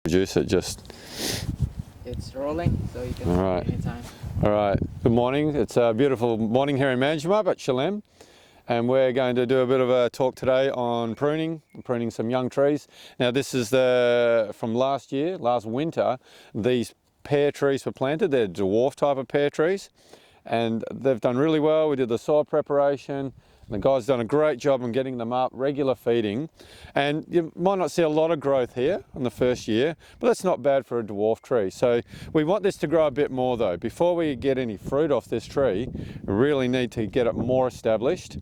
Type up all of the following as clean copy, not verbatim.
Produce it just. It's rolling, so you can All start right. anytime. All right, good morning. It's a beautiful morning here in Manjimup at Chelem, and we're going to do a bit of a talk today on pruning some young trees. Now this is from last winter, these pear trees were planted. They're dwarf type of pear trees, and they've done really well. We did the soil preparation. The guy's done a great job on getting them up, regular feeding, and you might not see a lot of growth here in the first year, but that's not bad for a dwarf tree. So we want this to grow a bit more though. Before we get any fruit off this tree, we really need to get it more established.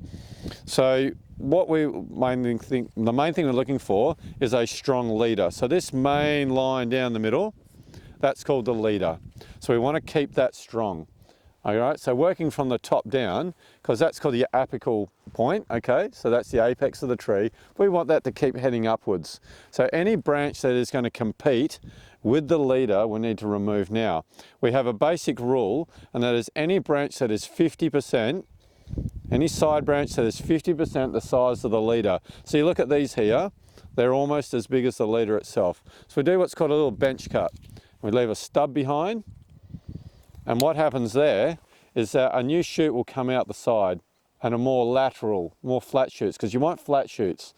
So what the main thing we're looking for is a strong leader. So this main line down the middle, that's called the leader. So we want to keep that strong. All right, so working from the top down, because that's called the apical point, okay? So that's the apex of the tree. We want that to keep heading upwards. So any branch that is going to compete with the leader, we need to remove now. We have a basic rule, and that is any branch that is 50%, any side branch that is 50% the size of the leader. So you look at these here, they're almost as big as the leader itself. So we do what's called a little bench cut. We leave a stub behind. And what happens there is that a new shoot will come out the side, and a more lateral, more flat shoots, because you want flat shoots,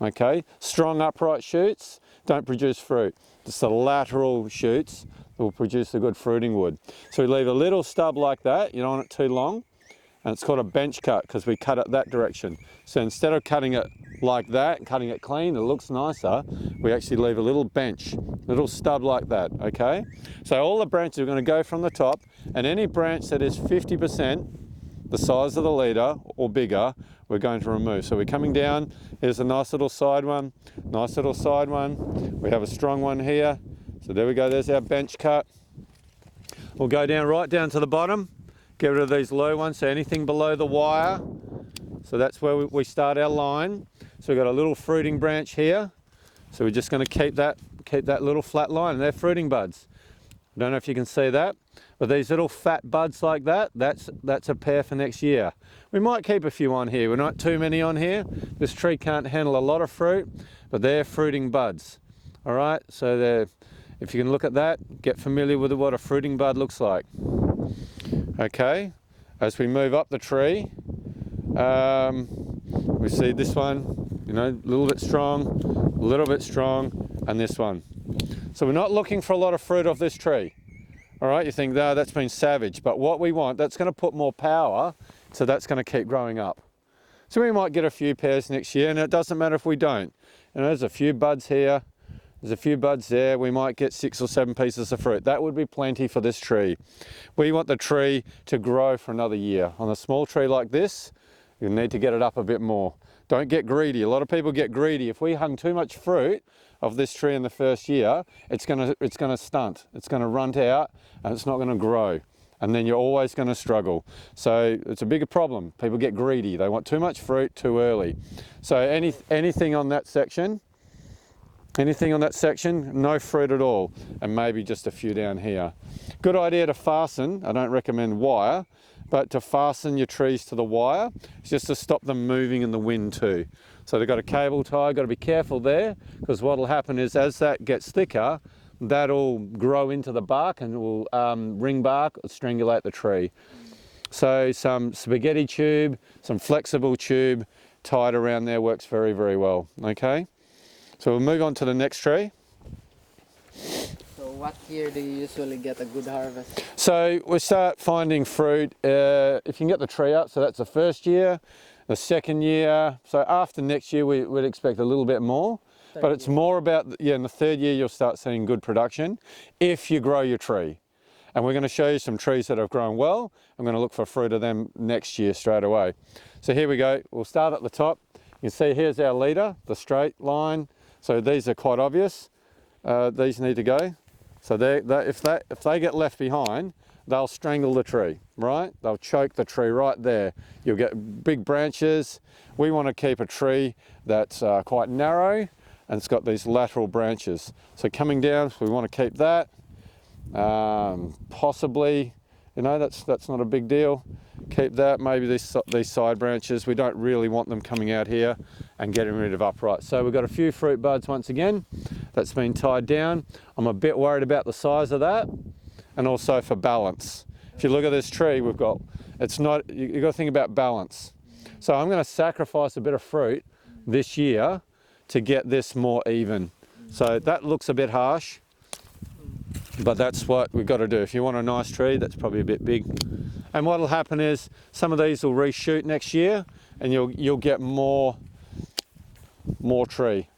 okay? Strong upright shoots don't produce fruit. It's the lateral shoots that will produce a good fruiting wood. So we leave a little stub like that, you don't want it too long, and it's called a bench cut because we cut it that direction. So instead of cutting it like that, cutting it clean, it looks nicer, we actually leave a little bench, little stub like that, okay? So all the branches are going to go from the top, and any branch that is 50% the size of the leader or bigger, we're going to remove. So we're coming down, here's a nice little side one, nice little side one. We have a strong one here. So there we go, there's our bench cut. We'll go down right down to the bottom. Get rid of these low ones, so anything below the wire. So that's where we start our line. So we've got a little fruiting branch here. So we're just going to keep that little flat line, and they're fruiting buds. I don't know if you can see that, but these little fat buds like that, that's a pear for next year. We might keep a few on here. We're not too many on here. This tree can't handle a lot of fruit, but they're fruiting buds. All right, so if you can look at that, get familiar with what a fruiting bud looks like. Okay, as we move up the tree, we see this one, you know, a little bit strong, and this one. So we're not looking for a lot of fruit off this tree. All right, you think, no, that's been savage, but what we want, that's going to put more power, so that's going to keep growing up. So we might get a few pears next year, and it doesn't matter if we don't. You know, there's a few buds here, there's a few buds there, we might get 6 or 7 pieces of fruit. That would be plenty for this tree. We want the tree to grow for another year. On a small tree like this, you need to get it up a bit more. Don't get greedy. A lot of people get greedy. If we hung too much fruit of this tree in the first year, it's gonna stunt. It's gonna runt out, and it's not gonna grow. And then you're always gonna struggle. So it's a bigger problem. People get greedy. They want too much fruit too early. So anything on that section, no fruit at all, and maybe just a few down here. Good idea to fasten, I don't recommend wire, but to fasten your trees to the wire, just to stop them moving in the wind too. So they've got a cable tie, got to be careful there, because what will happen is as that gets thicker, that'll grow into the bark and will ring bark or strangulate the tree. So some spaghetti tube, some flexible tube tied around there works very, very well, okay? So we'll move on to the next tree. So what year do you usually get a good harvest? So we start finding fruit if you can get the tree up. So that's the first year, the second year. So after next year, we would expect a little bit more. But it's more about, in the third year, you'll start seeing good production if you grow your tree. And we're going to show you some trees that have grown well. I'm going to look for fruit of them next year straight away. So here we go. We'll start at the top. You can see here's our leader, the straight line. So these are quite obvious. These need to go. So if they get left behind, they'll strangle the tree, right? They'll choke the tree right there. You'll get big branches. We want to keep a tree that's quite narrow, and it's got these lateral branches. So coming down, we want to keep that. Possibly, you know, that's not a big deal. Keep that, maybe these side branches. We don't really want them coming out here and getting rid of upright. So we've got a few fruit buds once again. that's been tied down. I'm a bit worried about the size of that, and also for balance. If you look at this tree, we've got, it's not, you've got to think about balance. So I'm going to sacrifice a bit of fruit this year to get this more even. So that looks a bit harsh, but that's what we've got to do. If you want a nice tree, that's probably a bit big. And what'll happen is some of these will reshoot next year, and you'll get more tree.